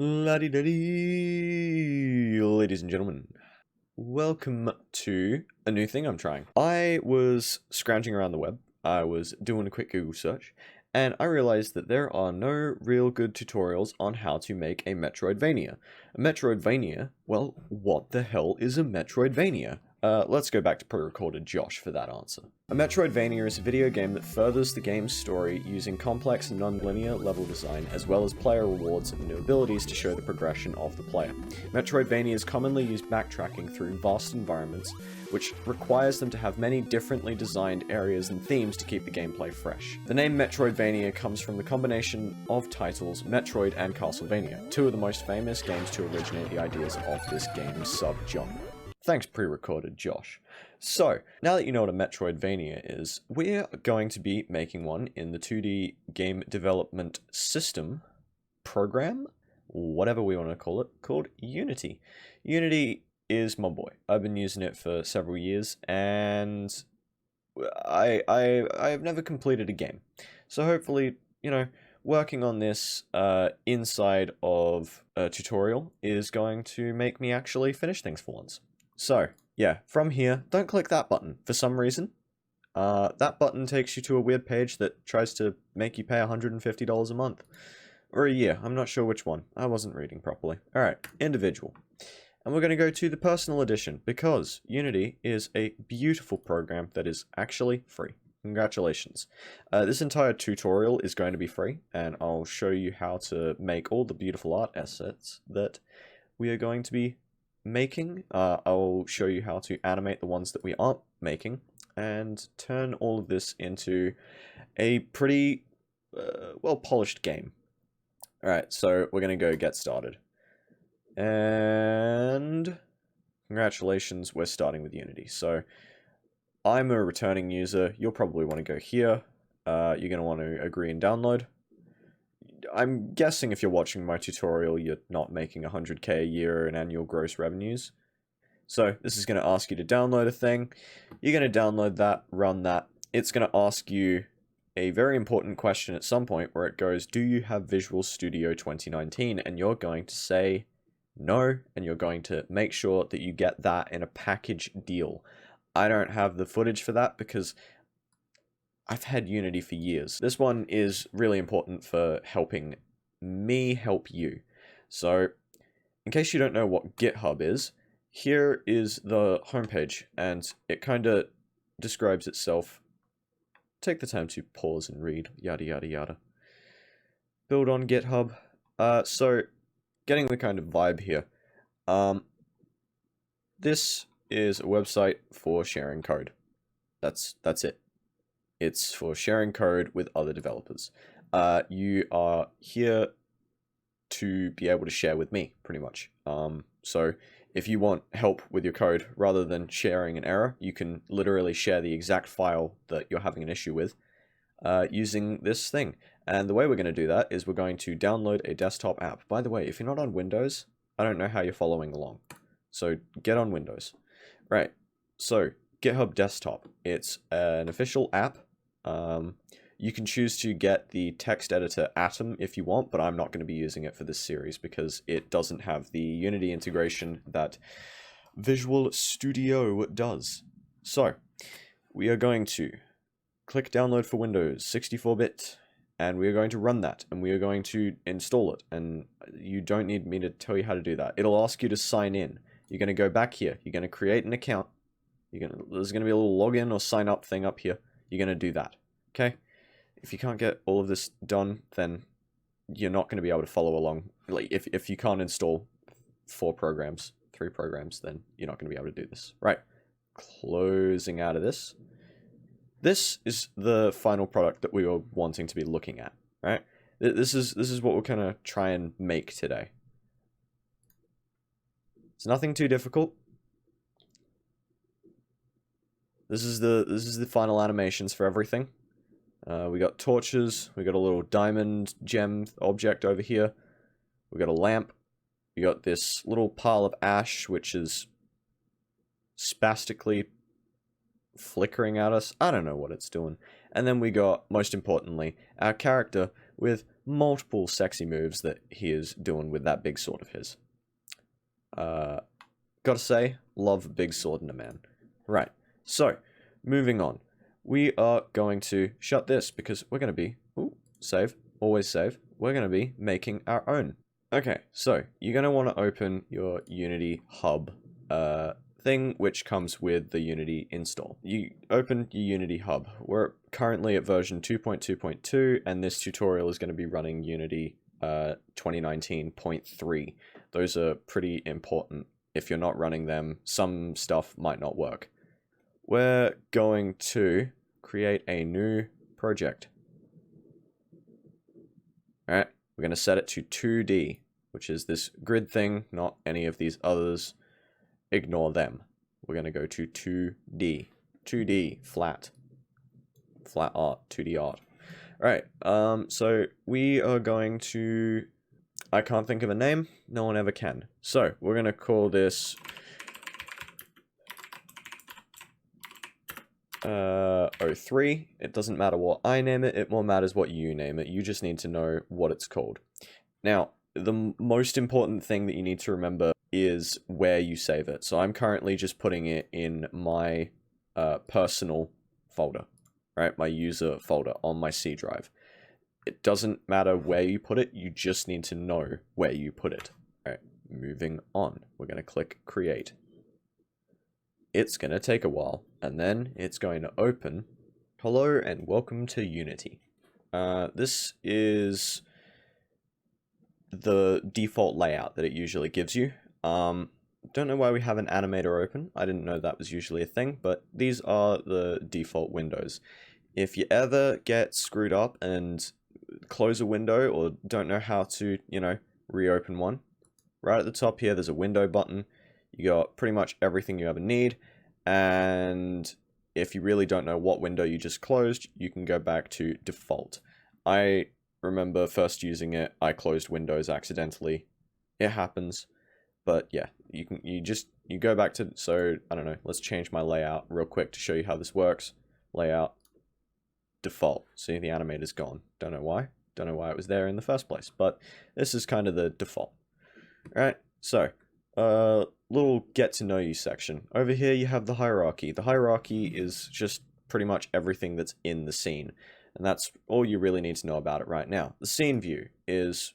La-di-da-dee, ladies and gentlemen, welcome to a new thing I'm trying. I was scrounging around the web, I was doing a quick Google search, and I realized that there are no real good tutorials on how to make a Metroidvania. A Metroidvania? Well, what the hell is a Metroidvania? Let's go back to pre-recorded Josh for that answer. A Metroidvania is a video game that furthers the game's story using complex non-linear level design as well as player rewards and new abilities to show the progression of the player. Metroidvanias commonly use backtracking through vast environments, which requires them to have many differently designed areas and themes to keep the gameplay fresh. The name Metroidvania comes from the combination of titles Metroid and Castlevania, two of the most famous games to originate the ideas of this game's subgenre. Thanks, pre-recorded Josh. So, now that you know what a Metroidvania is, we're going to be making one in the 2D game development system program, whatever we want to call it, called Unity. Unity is my boy. I've been using it for several years, and I've never completed a game. So hopefully, working on this inside of a tutorial is going to make me actually finish things for once. So, yeah, from here, don't click that button. For some reason, that button takes you to a weird page that tries to make you pay $150 a month. Or a year, I'm not sure which one. I wasn't reading properly. Alright, individual. And we're going to go to the personal edition, because Unity is a beautiful program that is actually free. Congratulations. This entire tutorial is going to be free, and I'll show you how to make all the beautiful art assets that we are going to be making. I'll show you how to animate the ones that we aren't making, and turn all of this into a pretty well-polished game. Alright, so we're going to go get started. And congratulations, we're starting with Unity. So I'm a returning user. You'll probably want to go here. You're going to want to agree and download. I'm guessing if you're watching my tutorial, you're not making 100k a year in annual gross revenues. So this is going to ask you to download a thing. You're going to download that, run that. It's going to ask you a very important question at some point where it goes, do you have Visual Studio 2019? And you're going to say no, and you're going to make sure that you get that in a package deal. I don't have the footage for that because I've had Unity for years. This one is really important for helping me help you. So, in case you don't know what GitHub is, here is the homepage, and it kind of describes itself. Take the time to pause and read, yada yada yada. Build on GitHub. So, getting the kind of vibe here. This is a website for sharing code. That's it. It's for sharing code with other developers. You are here to be able to share with me, pretty much. So if you want help with your code, rather than sharing an error, you can literally share the exact file that you're having an issue with using this thing. And the way we're going to do that is we're going to download a desktop app. By the way, if you're not on Windows, I don't know how you're following along. So get on Windows. Right, so GitHub Desktop. It's an official app. You can choose to get the text editor Atom if you want, but I'm not going to be using it for this series because it doesn't have the Unity integration that Visual Studio does. So, we are going to click download for Windows 64-bit, and we are going to run that, and we are going to install it, and you don't need me to tell you how to do that. It'll ask you to sign in. You're going to go back here. You're going to create an account. There's going to be a little login or sign up thing up here. You're going to do that. Okay? If you can't get all of this done, then you're not going to be able to follow along. Like, if you can't install 3 programs, then you're not going to be able to do this. Right. Closing out of this. This is the final product that we were wanting to be looking at, right? This is what we're going to try and make today. It's nothing too difficult. This is the final animations for everything. We got torches, we got a little diamond gem object over here, we got a lamp, we got this little pile of ash which is spastically flickering at us. I don't know what it's doing. And then we got, most importantly, our character with multiple sexy moves that he is doing with that big sword of his. Gotta say, love a big sword in a man. Right, so, moving on. We are going to shut this because we're going to be... Ooh, save. Always save. We're going to be making our own. Okay, so, you're going to want to open your Unity Hub thing, which comes with the Unity install. You open your Unity Hub. We're currently at version 2.2.2, and this tutorial is going to be running Unity 2019.3. Those are pretty important. If you're not running them, some stuff might not work. We're going to create a new project. Alright, we're going to set it to 2D, which is this grid thing, not any of these others. Ignore them. We're going to go to 2D. 2D, flat. Flat art, 2D art. Alright, so we are going to... I can't think of a name. No one ever can. So, we're going to call this... 03. It doesn't matter what I name it. It more matters what you name it. You just need to know what it's called. Now, the most important thing that you need to remember is where you save it. So I'm currently just putting it in my personal folder, right? My user folder on my C drive. It doesn't matter where you put it. You just need to know where you put it. All right, moving on. We're going to click create. It's going to take a while, and then it's going to open. Hello and welcome to Unity. This is the default layout that it usually gives you. Don't know why we have an animator open. I didn't know that was usually a thing, but these are the default windows. If you ever get screwed up and close a window or don't know how to, reopen one, right at the top here, there's a window button. You got pretty much everything you ever need, and if you really don't know what window you just closed, you can go back to default. I remember first using it, I closed Windows accidentally. It happens, but yeah, you go back to, so I don't know, let's change my layout real quick to show you how this works. Layout, default. See, the animator's gone. Don't know why it was there in the first place, but this is kind of the default. All right, so little get to know you section. Over here you have the hierarchy. The hierarchy is just pretty much everything that's in the scene, and that's all you really need to know about it right now. The scene view is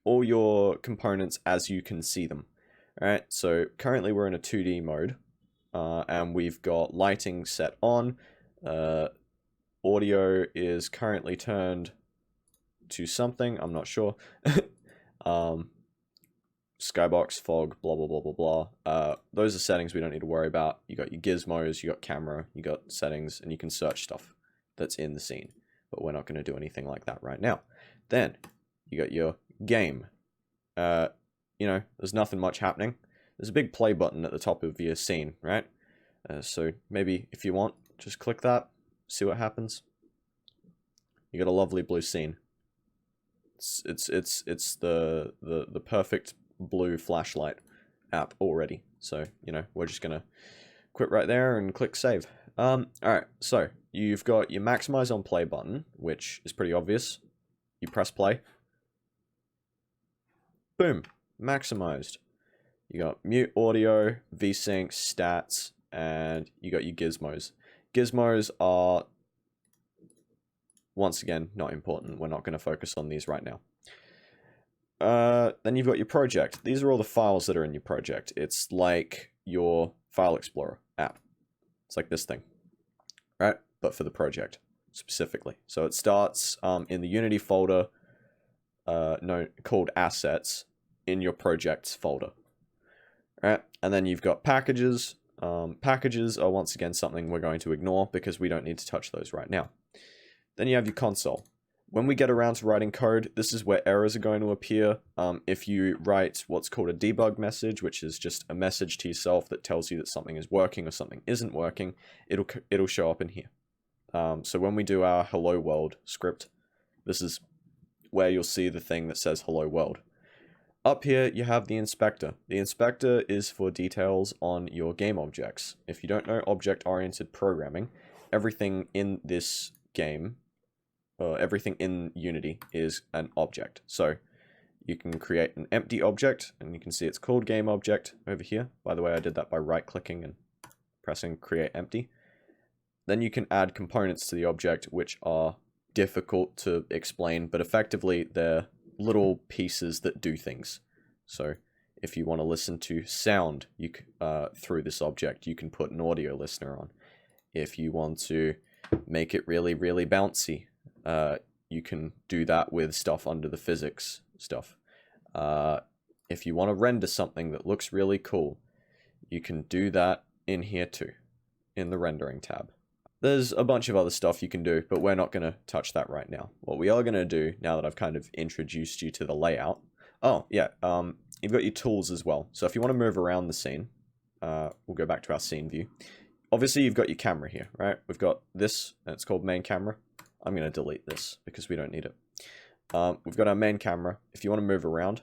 all your components as you can see them. Alright, so currently we're in a 2D mode, and we've got lighting set on. Audio is currently turned to something, I'm not sure. Skybox, fog, blah, blah, blah, blah, blah. Those are settings we don't need to worry about. You got your gizmos, you got camera, you got settings, and you can search stuff that's in the scene. But we're not going to do anything like that right now. Then, you got your game. There's nothing much happening. There's a big play button at the top of your scene, right? So maybe if you want, just click that, see what happens. You got a lovely blue scene. It's the perfect blue flashlight app already. So, we're just gonna quit right there and click save. Alright, so you've got your maximize on play button, which is pretty obvious. You press play. Boom, maximized. You got mute audio, VSync, stats, and you got your gizmos. Gizmos are, once again, not important. We're not going to focus on these right now. Then you've got your project. These are all the files that are in your project. It's like your File Explorer app. It's like this thing, right? But for the project, specifically. So it starts in the Unity folder, called Assets, in your Projects folder. Right? And then you've got packages. Packages are once again something we're going to ignore because we don't need to touch those right now. Then you have your console. When we get around to writing code, this is where errors are going to appear. If you write what's called a debug message, which is just a message to yourself that tells you that something is working or something isn't working, it'll show up in here. So when we do our hello world script, this is where you'll see the thing that says hello world. Up here, you have the inspector. The inspector is for details on your game objects. If you don't know object-oriented programming, everything in this game everything in Unity is an object. So you can create an empty object, and you can see it's called game object over here. By the way, I did that by right-clicking and pressing create empty. Then you can add components to the object, which are difficult to explain, but effectively they're little pieces that do things. So if you want to listen to sound through this object, you can put an audio listener on. If you want to make it really, really bouncy, you can do that with stuff under the physics stuff. If you want to render something that looks really cool, you can do that in here too, in the rendering tab. There's a bunch of other stuff you can do, but we're not going to touch that right now. What we are going to do, now that I've kind of introduced you to the layout, you've got your tools as well. So if you want to move around the scene, we'll go back to our scene view. Obviously, you've got your camera here, right? We've got this, and it's called main camera. I'm going to delete this because we don't need it. We've got our main camera. If you want to move around,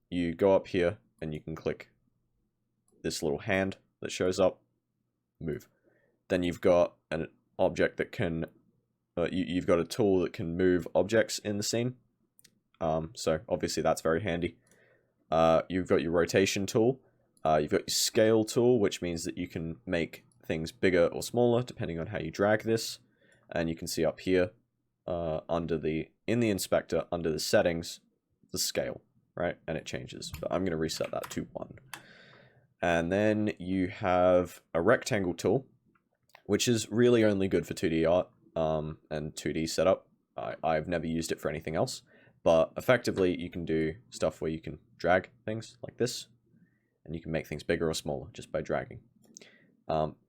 you go up here and you can click this little hand that shows up, move. Then you've got an object that can, you've got a tool that can move objects in the scene. So obviously that's very handy. You've got your rotation tool. You've got your scale tool, which means that you can make things bigger or smaller depending on how you drag this. And you can see up here in the inspector, under the settings, the scale, right? And it changes. But I'm going to reset that to 1. And then you have a rectangle tool, which is really only good for 2D art and 2D setup. I've never used it for anything else. But effectively, you can do stuff where you can drag things like this, and you can make things bigger or smaller just by dragging.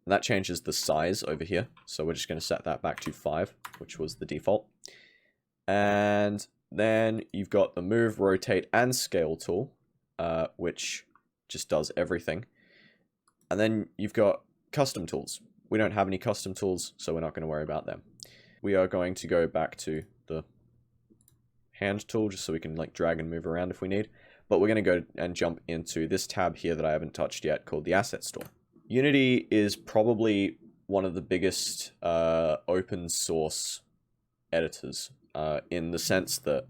That changes the size over here, so we're just going to set that back to 5, which was the default. And then you've got the move, rotate, and scale tool, which just does everything. And then you've got custom tools. We don't have any custom tools, so we're not going to worry about them. We are going to go back to the hand tool just so we can like drag and move around if we need. But we're going to go and jump into this tab here that I haven't touched yet called the Asset Store. Unity is probably one of the biggest open source editors in the sense that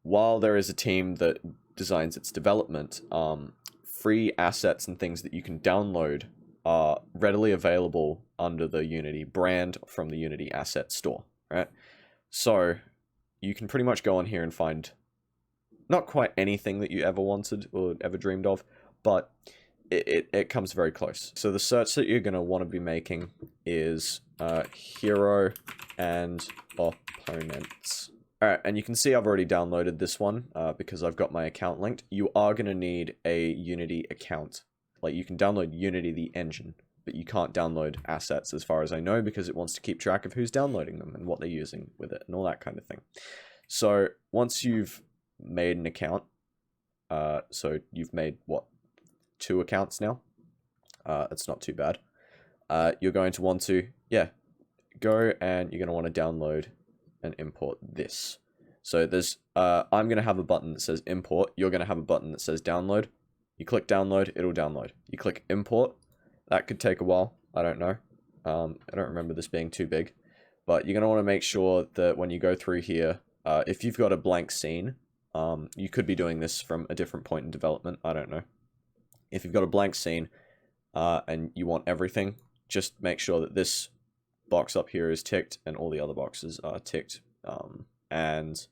while there is a team that designs its development, free assets and things that you can download are readily available under the Unity brand from the Unity Asset Store, right? So you can pretty much go on here and find not quite anything that you ever wanted or ever dreamed of, but it comes very close. So the search that you're going to want to be making is hero and opponents. Alright, and you can see I've already downloaded this one because I've got my account linked. You are going to need a Unity account. Like, you can download Unity, the engine, but you can't download assets as far as I know because it wants to keep track of who's downloading them and what they're using with it and all that kind of thing. So once you've made an account, so you've made, what, 2 accounts now? It's not too bad. You're going to want to, go and you're going to want to download and import this. So there's, I'm going to have a button that says import. You're going to have a button that says download. You click download, it'll download. You click import. That could take a while. I don't know. I don't remember this being too big. But you're going to want to make sure that when you go through here, if you've got a blank scene, you could be doing this from a different point in development. I don't know. If you've got a blank scene and you want everything, just make sure that this box up here is ticked and all the other boxes are ticked. And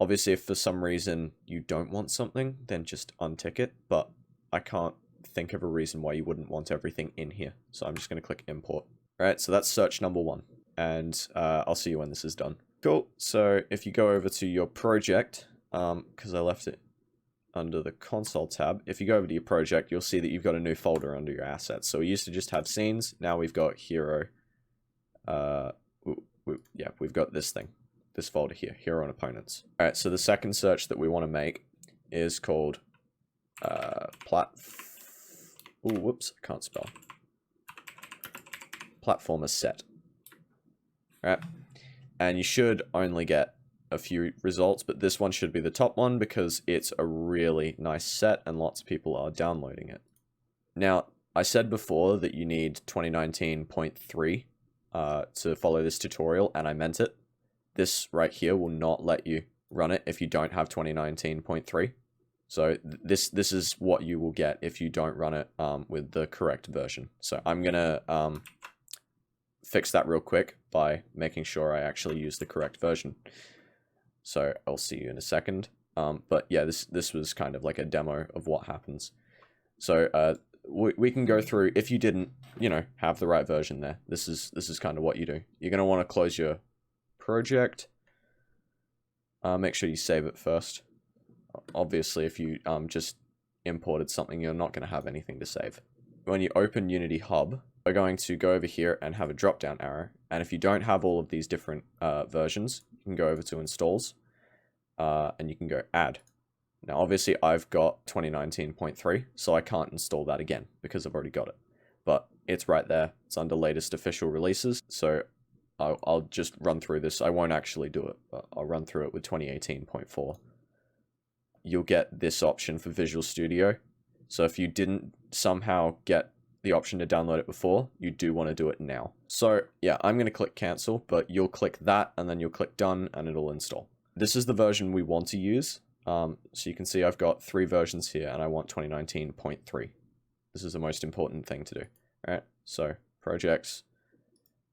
obviously, if for some reason you don't want something, then just untick it. But I can't think of a reason why you wouldn't want everything in here. So I'm just going to click import. All right, so that's search number 1. And I'll see you when this is done. Cool. So if you go over to your project, because I left it under the console tab, if you go over to your project, you'll see that you've got a new folder under your assets. So we used to just have scenes. Now we've got hero. We've got this thing. This folder here, hero and opponents. All right, so the second search that we want to make is called can't spell. Platformer set. All right, and you should only get a few results, but this one should be the top one because it's a really nice set and lots of people are downloading it. Now, I said before that you need 2019.3 to follow this tutorial, and I meant it. this right here will not let you run it if you don't have 2019.3. So this is what you will get if you don't run it with the correct version. So I'm gonna fix that real quick by making sure I actually use the correct version. So I'll see you in a second. But yeah, this was kind of like a demo of what happens. So we can go through, if you didn't, you know, have the right version there, this is kind of what you do. You're going to want to close your project. Make sure you save it first. Obviously, if you just imported something, you're not going to have anything to save. When you open Unity Hub, we're going to go over here and have a drop-down arrow. And if you don't have all of these different versions, you can go over to Installs, and you can go Add. Now, obviously, I've got 2019.3, so I can't install that again because I've already got it. But it's right there. It's under latest official releases, so I'll just run through this. I won't actually do it, but I'll run through it with 2018.4. You'll get this option for Visual Studio. So if you didn't somehow get the option to download it before, you do want to do it now. So yeah, I'm going to click cancel, but you'll click that and then you'll click done and it'll install. This is the version we want to use. So you can see I've got 3 versions here and I want 2019.3. This is the most important thing to do. All right, so projects,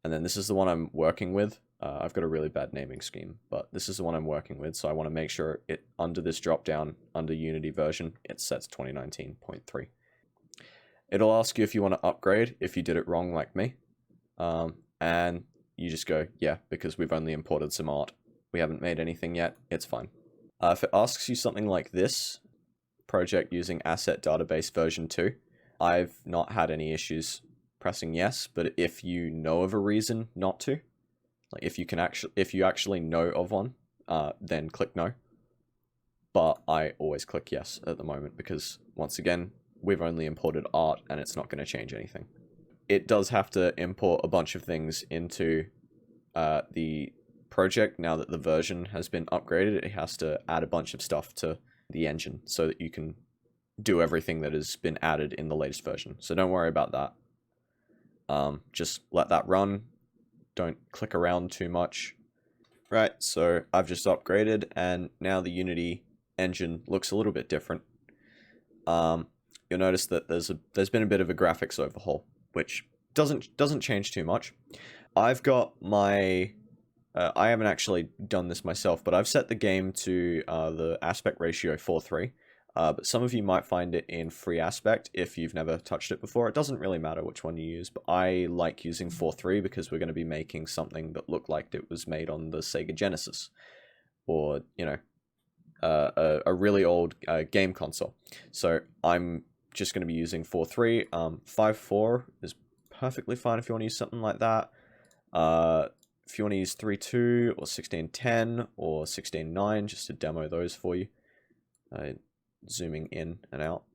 and then this is the one I'm working with. I've got a really bad naming scheme, but this is the one I'm working with, so I want to make sure it, under this drop down, under Unity version, it sets 2019.3. It'll ask you if you want to upgrade if you did it wrong like me, and you just go, yeah, because we've only imported some art. We haven't made anything yet, it's fine. If it asks you something like this, project using asset database version 2, I've not had any issues pressing yes, but if you know of a reason not to, like if you actually know of one, then click no. But I always click yes at the moment because, once again, we've only imported art and it's not going to change anything. It does have to import a bunch of things into the project now that the version has been upgraded. It has to add a bunch of stuff to the engine so that you can do everything that has been added in the latest version. So don't worry about that. Just let that run. Don't click around too much. Right, so I've just upgraded and now the Unity engine looks a little bit different. You'll notice that there's been a bit of a graphics overhaul, which doesn't change too much. I've got my I haven't actually done this myself, but I've set the game to the aspect ratio 4:3. But some of you might find it in free aspect if you've never touched it before. It doesn't really matter which one you use, but I like using 4:3 because we're going to be making something that looked like it was made on the Sega Genesis, or, you know, a really old game console. So I'm just going to be using 4:3. 5:4 is perfectly fine if you want to use something like that. If you want to use 3:2 or 16:10 or 16:9, just to demo those for you. Zooming in and out.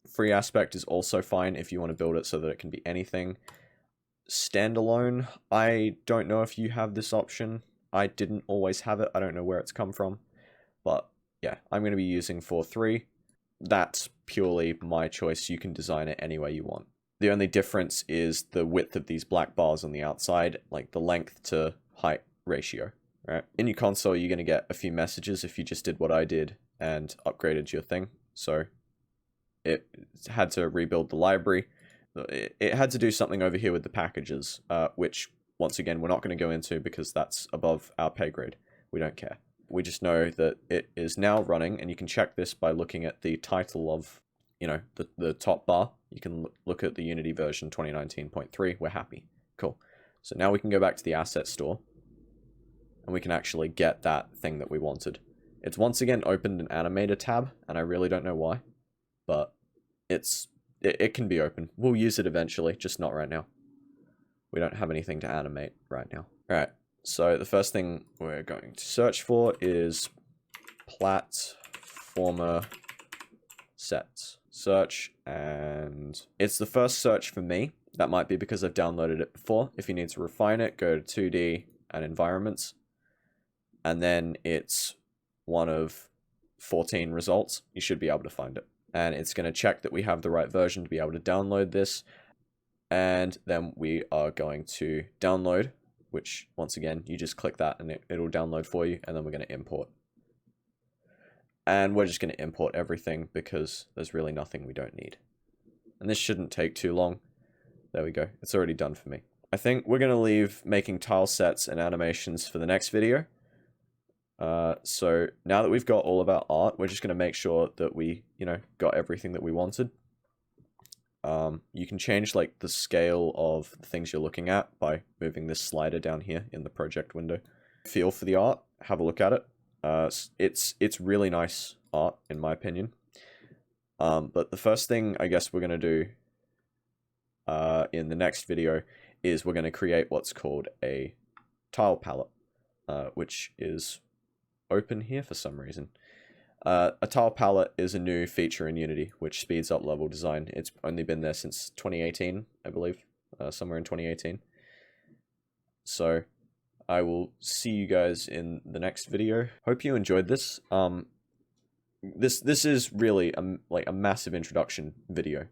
Free aspect is also fine if you want to build it so that it can be anything. Standalone, I don't know if you have this option. I didn't always have it. I don't know where it's come from. But yeah, I'm going to be using 4:3. That's purely my choice. You can design it any way you want. The only difference is the width of these black bars on the outside, like the length to height ratio. Right? In your console, you're going to get a few messages if you just did what I did and upgraded your thing. So it had to rebuild the library. It had to do something over here with the packages, which, once again, we're not going to go into because that's above our pay grade. We don't care. We just know that it is now running, and you can check this by looking at the title of, you know, the top bar. You can look at the Unity version 2019.3. We're happy. Cool. So now we can go back to the asset store, and we can actually get that thing that we wanted. It's once again opened an animator tab, and I really don't know why, but it can be open. We'll use it eventually, just not right now. We don't have anything to animate right now. All right, so the first thing we're going to search for is platformer sets. Search, and it's the first search for me. That might be because I've downloaded it before. If you need to refine it, go to 2D and environments, and then it's one of 14 results. You should be able to find it. And it's going to check that we have the right version to be able to download this. And then we are going to download which once again, you just click that and it'll download for you, and then we're going to import. And we're just going to import everything because there's really nothing we don't need. And this shouldn't take too long. There we go. It's already done for me. I think we're going to leave making tile sets and animations for the next video. So now that we've got all of our art, we're just going to make sure that we, got everything that we wanted. You can change like the scale of the things you're looking at by moving this slider down here in the project window. Feel for the art, have a look at it. It's really nice art in my opinion. But the first thing I guess we're going to do in the next video is we're going to create what's called a tile palette, which is open here for some reason. A tile palette is a new feature in Unity which speeds up level design. It's only been there since 2018, I believe, somewhere in 2018. So I will see you guys in the next video. Hope you enjoyed this. This is really like a massive introduction video.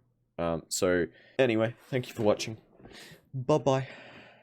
So anyway, thank you for watching. Bye bye.